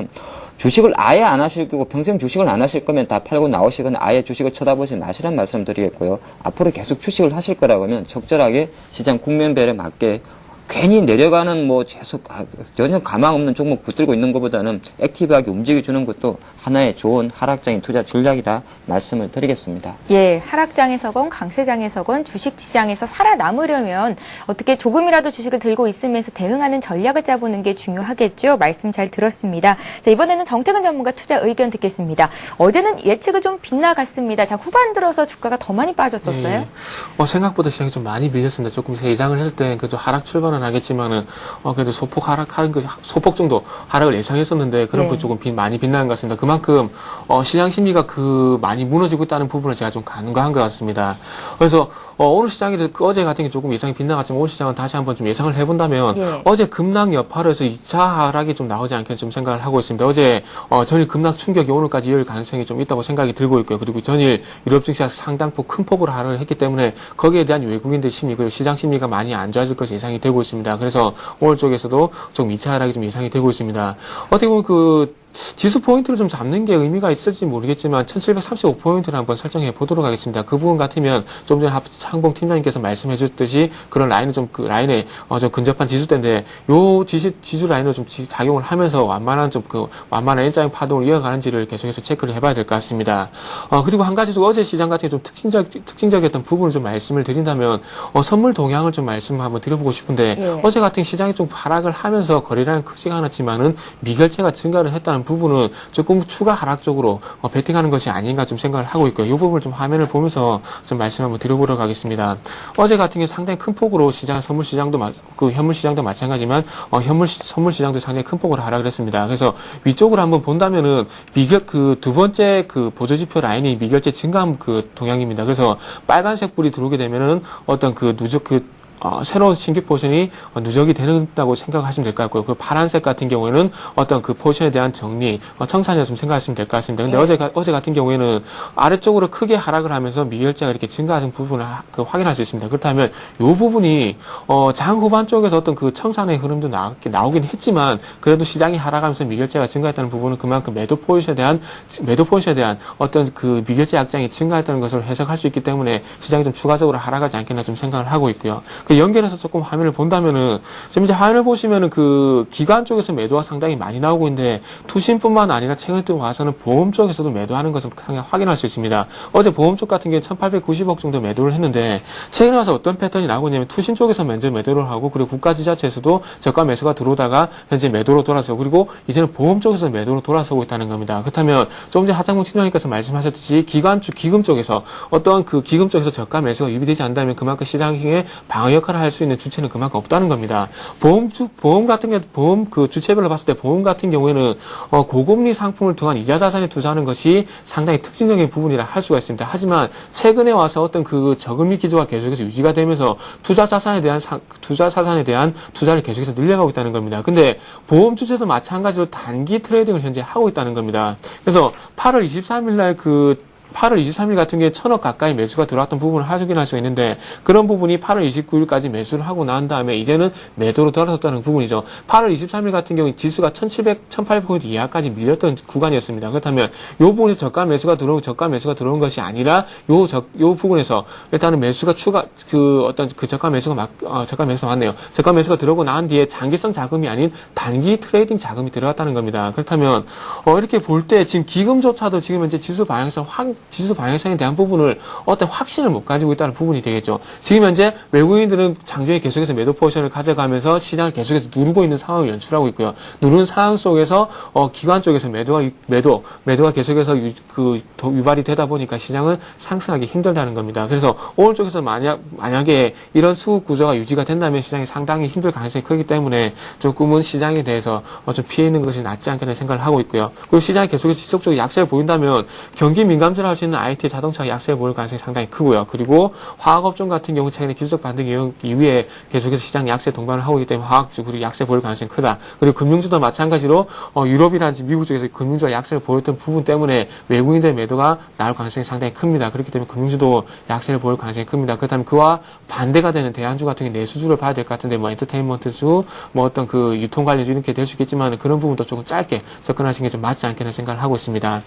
주식을 아예 안 하실 거고 평생 주식을 안 하실 거면 다 팔고 나오시거나 아예 주식을 쳐다보지 마시란 말씀 드리겠고요. 앞으로 계속 주식을 하실 거라고 하면 적절하게 시장 국면별에 맞게 괜히 내려가는 전혀 가망 없는 종목 붙들고 있는 것보다는 액티브하게 움직여주는 것도 하나의 좋은 하락장인 투자 전략이다 말씀을 드리겠습니다. 예, 하락장에서건 강세장에서건 주식시장에서 살아남으려면 어떻게 조금이라도 주식을 들고 있으면서 대응하는 전략을 짜보는 게 중요하겠죠. 말씀 잘 들었습니다. 자, 이번에는 정태근 전문가 투자 의견 듣겠습니다. 어제는 예측을 좀 빗나갔습니다. 자, 후반 들어서 주가가 더 많이 빠졌었어요? 생각보다 시장이 좀 많이 밀렸습니다. 조금 예상을 했을 때 그래도 하락 출발은 하겠지만은 그래도 소폭 하락하는 거 소폭 정도 하락을 예상했었는데 그런 거 조금 많이 빗나간 것 같습니다. 그만큼 시장 심리가 많이 무너지고 있다는 부분을 제가 좀 간과한 것 같습니다. 그래서 오늘 시장에서 어제 같은 게 조금 예상이 빗나갔지만 오늘 시장은 다시 한번 좀 예상을 해본다면 어제 급락 여파로 해서 2차 하락이 좀 나오지 않겠나 좀 생각을 하고 있습니다. 어제 전일 급락 충격이 오늘까지 이어질 가능성이 좀 있다고 생각이 들고 있고요. 그리고 전일 유럽 증시가 상당폭 큰 폭으로 하락을 했기 때문에 거기에 대한 외국인들 심리 그리고 시장 심리가 많이 안 좋아질 것이 예상이 되고 있습니다. 있습니다. 그래서 오늘 쪽에서도 좀 2차 하락이 좀 예상이 되고 있습니다. 어떻게 보면 지수 포인트를 좀 잡는 게 의미가 있을지 모르겠지만 1735포인트를 한번 설정해 보도록 하겠습니다. 그 부분 같으면 좀 전에 항봉 팀장님께서 말씀해 주셨듯이 그런 라인을 좀 라인에 좀 근접한 지수대인데 요 지수 라인을 좀 작용을 하면서 완만한 완만한 N자형 파동을 이어가는지를 계속해서 체크를 해봐야 될 것 같습니다. 그리고 한 가지 어제 시장 같은 게 좀 특징적이었던 부분을 좀 말씀을 드린다면 선물 동향을 좀 말씀 한번 드려보고 싶은데 예. 어제 같은 시장이 좀 하락을 하면서 거래량은 크지가 않았지만은 미결제가 증가를 했다는 부분은 조금 추가 하락 쪽으로 베팅하는 것이 아닌가 좀 생각을 하고 있고요. 이 부분을 좀 화면을 보면서 좀 말씀 한번 드려보도록 하겠습니다. 어제 같은 게 상당히 큰 폭으로 선물 시장도 현물 시장도 마찬가지지만 선물 시장도 상당히 큰 폭으로 하락을 했습니다. 그래서 위쪽으로 한번 본다면은 두 번째 보조지표 라인이 미결제 증가함 동향입니다. 그래서 빨간색 불이 들어오게 되면은 어떤 새로운 신규 포지션이 누적이 된다고 생각하시면 될 것 같고요. 그 파란색 같은 경우에는 어떤 포지션에 대한 정리, 청산이었으면 생각하시면 될 것 같습니다. 근데 어제 같은 경우에는 아래쪽으로 크게 하락을 하면서 미결제가 이렇게 증가하는 부분을 확인할 수 있습니다. 그렇다면 이 부분이, 장 후반 쪽에서 어떤 청산의 흐름도 나오긴 했지만, 그래도 시장이 하락하면서 미결제가 증가했다는 부분은 그만큼 매도 포지션에 대한 어떤 미결제 약장이 증가했다는 것을 해석할 수 있기 때문에 시장이 좀 추가적으로 하락하지 않겠나 좀 생각을 하고 있고요. 연결해서 조금 화면을 본다면은, 지금 이제 화면을 보시면은 기관 쪽에서 매도가 상당히 많이 나오고 있는데, 투신뿐만 아니라 최근에 또 와서는 보험 쪽에서도 매도하는 것을 상당히 확인할 수 있습니다. 어제 보험 쪽 같은 경우에 1890억 정도 매도를 했는데, 최근에 와서 어떤 패턴이 나오고 있냐면, 투신 쪽에서 먼저 매도를 하고, 그리고 국가지자체에서도 저가 매수가 들어오다가, 현재 매도로 돌아서고, 그리고 이제는 보험 쪽에서 매도로 돌아서고 있다는 겁니다. 그렇다면, 조금 전에 하창봉 팀장님께서 말씀하셨듯이, 기금 쪽에서, 기금 쪽에서 저가 매수가 유입되지 않는다면 그만큼 시장에 방어 역할을 할 수 있는 주체는 그만큼 없다는 겁니다. 보험 같은 게, 주체별로 봤을 때 보험 같은 경우에는, 고금리 상품을 통한 이자 자산에 투자하는 것이 상당히 특징적인 부분이라 할 수가 있습니다. 하지만, 최근에 와서 어떤 저금리 기조가 계속해서 유지가 되면서 투자 자산에 대한 투자를 계속해서 늘려가고 있다는 겁니다. 근데, 보험 주체도 마찬가지로 단기 트레이딩을 현재 하고 있다는 겁니다. 그래서 8월 23일 같은 경우에 1,000억 가까이 매수가 들어왔던 부분을 확인할 수가 있는데, 그런 부분이 8월 29일까지 매수를 하고 난 다음에 이제는 매도로 돌아섰다는 부분이죠. 8월 23일 같은 경우에 지수가 1800포인트 이하까지 밀렸던 구간이었습니다. 그렇다면 이 부분에서 저가 매수가 들어온 것이 아니라 요 부분에서 일단은 매수가 저가 매수가 맞네요. 저가 매수가 들어오고 난 뒤에 장기성 자금이 아닌 단기 트레이딩 자금이 들어갔다는 겁니다. 그렇다면 이렇게 볼 때 지금 기금조차도 지금 현재 지수 방향성에 대한 부분을 어떤 확신을 못 가지고 있다는 부분이 되겠죠. 지금 현재 외국인들은 장중에 계속해서 매도 포지션을 가져가면서 시장을 계속해서 누르고 있는 상황을 연출하고 있고요. 누른 상황 속에서 기관 쪽에서 매도가 계속해서 유발이 되다 보니까 시장은 상승하기 힘들다는 겁니다. 그래서 오늘 쪽에서 만약에 이런 수급 구조가 유지가 된다면 시장이 상당히 힘들 가능성이 크기 때문에 조금은 시장에 대해서 좀 피해 있는 것이 낫지 않겠나 생각을 하고 있고요. 그리고 시장이 계속해서 지속적으로 약세를 보인다면 경기 민감주를 할 수 있는 IT, 자동차 약세를 보일 가능성이 상당히 크고요. 그리고 화학업종 같은 경우 최근에 기술적 반등 이후에 계속해서 시장 약세 동반을 하고 있기 때문에 화학주 그리고 약세 보일 가능성이 크다. 그리고 금융주도 마찬가지로 유럽이라든지 미국 쪽에서 금융주가 약세를 보였던 부분 때문에 외국인들의 매도가 나올 가능성이 상당히 큽니다. 그렇기 때문에 금융주도 약세를 보일 가능성이 큽니다. 그렇다면 그와 반대가 되는 대안주 같은 경우 내수주를 봐야 될 것 같은데 엔터테인먼트주, 어떤 유통 관련주 이렇게 될 수 있겠지만 그런 부분도 조금 짧게 접근하시는 게 좀 맞지 않겠나 생각을 하고 있습니다.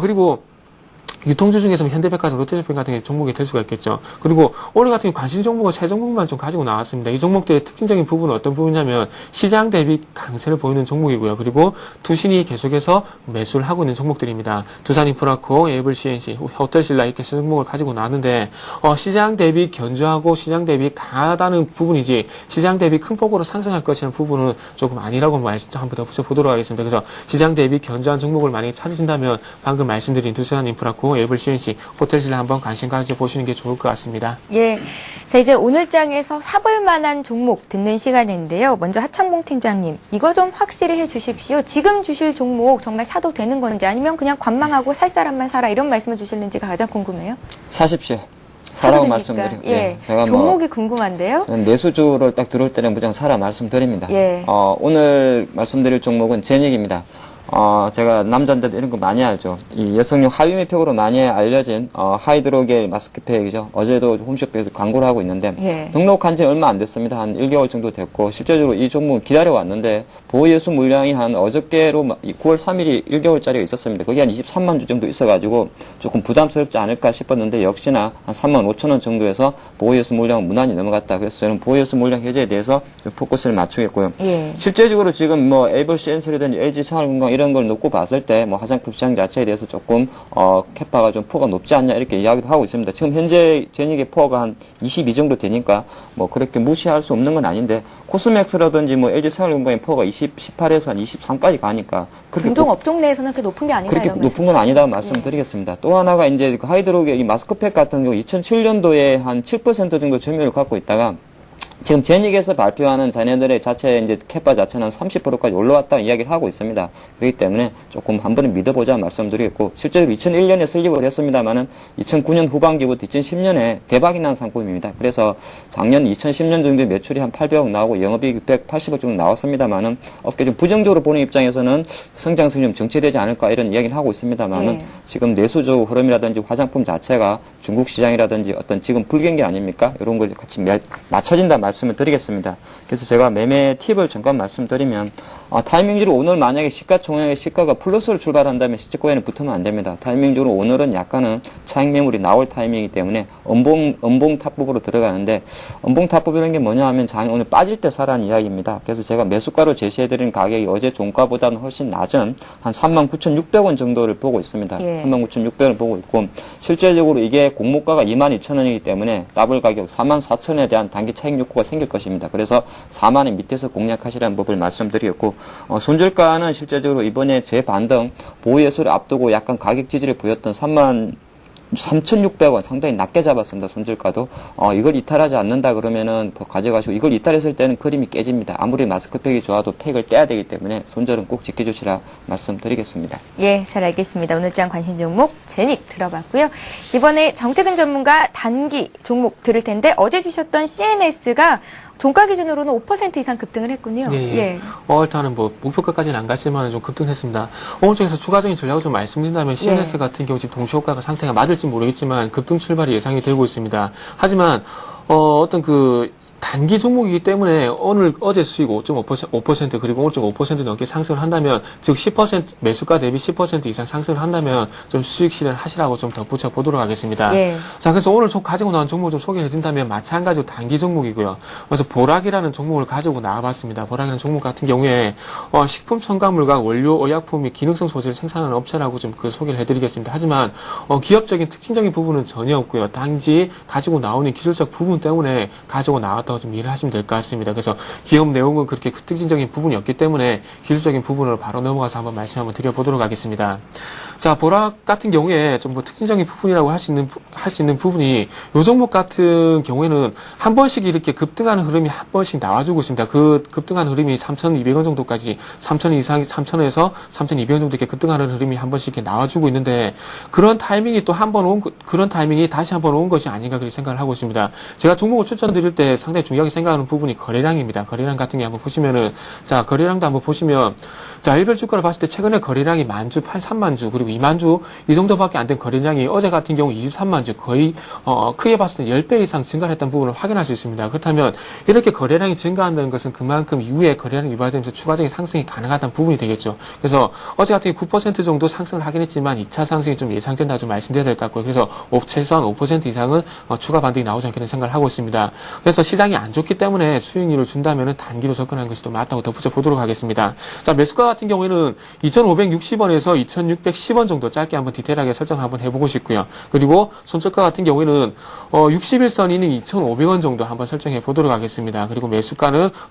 그리고 유통주 중에서 현대백화점, 롯데제품 같은 게 종목이 될 수가 있겠죠. 그리고 올해 같은 경우 관심 종목은 세 종목만 좀 가지고 나왔습니다. 이 종목들의 특징적인 부분은 어떤 부분이냐면 시장 대비 강세를 보이는 종목이고요. 그리고 투신이 계속해서 매수를 하고 있는 종목들입니다. 두산인프라코, 에이블 CNC, 호텔신라 이렇게 세 종목을 가지고 나왔는데 시장 대비 견조하고 시장 대비 강하다는 부분이지 시장 대비 큰 폭으로 상승할 것이라는 부분은 조금 아니라고 한번 더 붙여보도록 하겠습니다. 그래서 시장 대비 견조한 종목을 만약에 찾으신다면 방금 말씀드린 두산인프라코, 에이블 CNC, 호텔신라 한번 관심 가져보시는 게 좋을 것 같습니다. 예. 자, 이제 오늘장에서 사볼 만한 종목 듣는 시간인데요. 먼저 하창봉 팀장님, 이거 좀 확실히 해 주십시오. 지금 주실 종목 정말 사도 되는 건지 아니면 그냥 관망하고 살 사람만 사라 이런 말씀을 주실는지가 가장 궁금해요. 사십시오. 사라고 말씀드리고. 예. 제가 종목이 궁금한데요. 저는 내수주를 딱 들어올 때는 무조건 사라 말씀드립니다. 예. 오늘 말씀드릴 종목은 제닉입니다. 제가 남자인데도 이런 거 많이 알죠. 이 여성용 하위 미팩으로 많이 알려진 하이드로겔 마스크팩이죠. 어제도 홈쇼핑에서 광고를 하고 있는데 예. 등록한 지 얼마 안 됐습니다. 한 1개월 정도 됐고 실제적으로 이 종목은 기다려왔는데 보호예수 물량이 한 어저께로 9월 3일이 1개월짜리가 있었습니다. 거기 한 23만 주 정도 있어가지고 조금 부담스럽지 않을까 싶었는데 역시나 한 3만 5천 원 정도에서 보호예수 물량은 무난히 넘어갔다. 그래서 저는 보호예수 물량 해제에 대해서 좀 포커스를 맞추겠고요. 예. 실제적으로 지금 뭐 에이블 센서라든지 LG 생활건강 이런 걸 놓고 봤을 때 뭐 화장품 시장 자체에 대해서 조금 캐파가 좀 포가 높지 않냐 이렇게 이야기도 하고 있습니다. 지금 현재 제닉의 포가 한 22 정도 되니까 뭐 그렇게 무시할 수 없는 건 아닌데 코스맥스라든지 뭐 LG 생활건강의 포가 18에서 한 23까지 가니까 그렇게 종종 업종 내에서는 그렇게 높은 게 아니다. 그렇게 이런 높은 건 아니다고 말씀드리겠습니다. 또 하나가 이제 그 하이드로겔 이 마스크팩 같은 경우 2007년도에 한 7% 정도 점유율을 갖고 있다가 지금 제닉에서 발표하는 자녀들의 자체 이제 캐파 자체는 30%까지 올라왔다는 이야기를 하고 있습니다. 그렇기 때문에 조금 한 번은 믿어보자 말씀드리겠고 실제로 2001년에 설립을 했습니다만은 2009년 후반기부터 2010년에 대박이 난 상품입니다. 그래서 작년 2010년 정도에 매출이 한 800억 나오고 영업이익 180억 정도 나왔습니다만은 업계 좀 부정적으로 보는 입장에서는 성장성이 좀 정체되지 않을까 이런 이야기를 하고 있습니다만은 예. 지금 내수적 흐름이라든지 화장품 자체가 중국 시장이라든지 어떤 지금 불경기 아닙니까? 이런 걸 같이 맞춰진다 말씀을 드리겠습니다. 그래서 제가 매매 팁을 잠깐 말씀드리면 타이밍적으로 오늘 만약에 시가총액의 시가가 플러스로 출발한다면 시집고에는 붙으면 안 됩니다. 타이밍적으로 오늘은 약간은 차익 매물이 나올 타이밍이기 때문에 음봉 탑법으로 들어가는데 음봉 탑법이라는 게 뭐냐 하면 오늘 빠질 때 사라는 이야기입니다. 그래서 제가 매수가로 제시해드린 가격이 어제 종가보다는 훨씬 낮은 한 39,600원 정도를 보고 있습니다. 예. 39,600원을 보고 있고 실제적으로 이게 공모가가 22,000원이기 때문에 더블 가격 44,000원에 대한 단기 차익 욕구가 생길 것입니다. 그래서 4만 원 밑에서 공략하시라는 법을 말씀드렸고 손절가는 실제적으로 이번에 재반등 보호예수를 앞두고 약간 가격 지지를 보였던 3,600원 상당히 낮게 잡았습니다. 손절가도. 이걸 이탈하지 않는다 그러면은 가져가시고 이걸 이탈했을 때는 그림이 깨집니다. 아무리 마스크팩이 좋아도 팩을 떼야 되기 때문에 손절은 꼭 지켜주시라 말씀드리겠습니다. 예, 잘 알겠습니다. 오늘장 관심 종목 제닉 들어봤고요. 이번에 정태근 전문가 단기 종목 들을 텐데 어제 주셨던 CNS가 종가 기준으로는 5% 이상 급등을 했군요. 예. 일단은 뭐 목표가까지는 안 갔지만 좀 급등했습니다. 오늘 쪽에서 추가적인 전략을 좀 말씀드린다면 CNS 같은 경우 지금 동시효과가 상태가 맞을지 모르겠지만 급등 출발이 예상이 되고 있습니다. 하지만 어떤 그 단기 종목이기 때문에 어제 수익 5% 그리고 오늘 좀 5% 넘게 상승을 한다면 즉 10% 매수가 대비 10% 이상 상승을 한다면 좀 수익 실현하시라고 좀 덧붙여 보도록 하겠습니다. 예. 자, 그래서 오늘 가지고 나온 종목을 좀 소개해 드린다면 마찬가지로 단기 종목이고요. 그래서 보락이라는 종목을 가지고 나와봤습니다. 보락이라는 종목 같은 경우에 식품 첨가물과 원료 의약품 및 기능성 소재를 생산하는 업체라고 좀 그 소개를 해드리겠습니다. 하지만 기업적인 특징적인 부분은 전혀 없고요. 단지 가지고 나오는 기술적 부분 때문에 가지고 나왔다고 좀 이해를 하시면 될 것 같습니다. 그래서 기업 내용은 그렇게 특징적인 부분이 없기 때문에 기술적인 부분으로 바로 넘어가서 한번 말씀 한번 드려보도록 하겠습니다. 자, 보락 같은 경우에 좀 뭐 특징적인 부분이라고 할 수 있는 부분이 요 종목 같은 경우에는 한 번씩 이렇게 급등하는 흐름이 한 번씩 나와주고 있습니다. 그 급등하는 흐름이 3,200원 정도까지 3,000원 이상 3,000원에서 3,200원 정도 이렇게 급등하는 흐름이 한 번씩 이렇게 나와주고 있는데 그런 타이밍이 또 한 번 그런 타이밍이 다시 한 번 온 것이 아닌가 그렇게 생각을 하고 있습니다. 제가 종목을 추천드릴 때 상당히 중요하게 생각하는 부분이 거래량입니다. 거래량 같은 게 한번 보시면은 자, 거래량도 한번 보시면 자, 일별 주가를 봤을 때 최근에 거래량이 10,000주, 83만 주, 그리고 2만 주 이 정도밖에 안 된 거래량이 어제 같은 경우 23만 주 거의 크게 봤을 때 10배 이상 증가를 했던 부분을 확인할 수 있습니다. 그렇다면 이렇게 거래량이 증가한다는 것은 그만큼 이후에 거래량이 유발되면서 추가적인 상승이 가능하다는 부분이 되겠죠. 그래서 어제 같은 경우 9% 정도 상승을 하긴 했지만 2차 상승이 좀 예상된다 좀 말씀드려야 될 것 같고요. 그래서 최소한 5% 이상은 추가 반등이 나오지 않겠는 생각을 하고 있습니다. 그래서 시장이 안 좋기 때문에 수익률을 준다면 단기로 접근하는 것이 또 맞다고 덧붙여 보도록 하겠습니다. 자, 매수가 같은 경우에는 2,560원에서 2,610원 정도 짧게 한번 디테일하게 설정 한번 해보고 싶고요. 그리고 손절가 같은 경우에는 61선이는 2,500원 정도 한번 설정해 보도록 하겠습니다. 그리고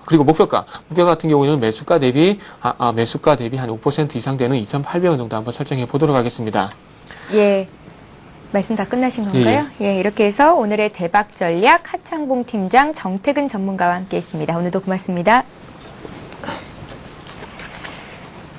그리고 목표가 같은 경우에는 매수가 대비 한 5% 이상 되는 2,800원 정도 한번 설정해 보도록 하겠습니다. 예. 말씀 다 끝나신 건가요? 예, 이렇게 해서 오늘의 대박 전략 하창봉 팀장 정태근 전문가와 함께 했습니다. 오늘도 고맙습니다.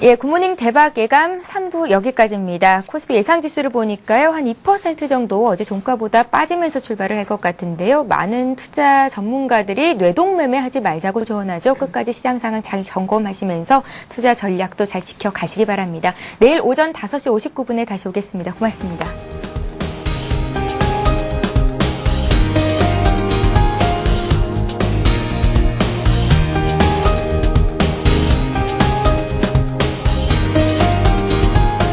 예, 굿모닝 대박 예감 3부 여기까지입니다. 코스피 예상지수를 보니까요, 한 2% 정도 어제 종가보다 빠지면서 출발을 할 것 같은데요. 많은 투자 전문가들이 뇌동매매 하지 말자고 조언하죠. 끝까지 시장 상황 잘 점검하시면서 투자 전략도 잘 지켜가시기 바랍니다. 내일 오전 5시 59분에 다시 오겠습니다. 고맙습니다.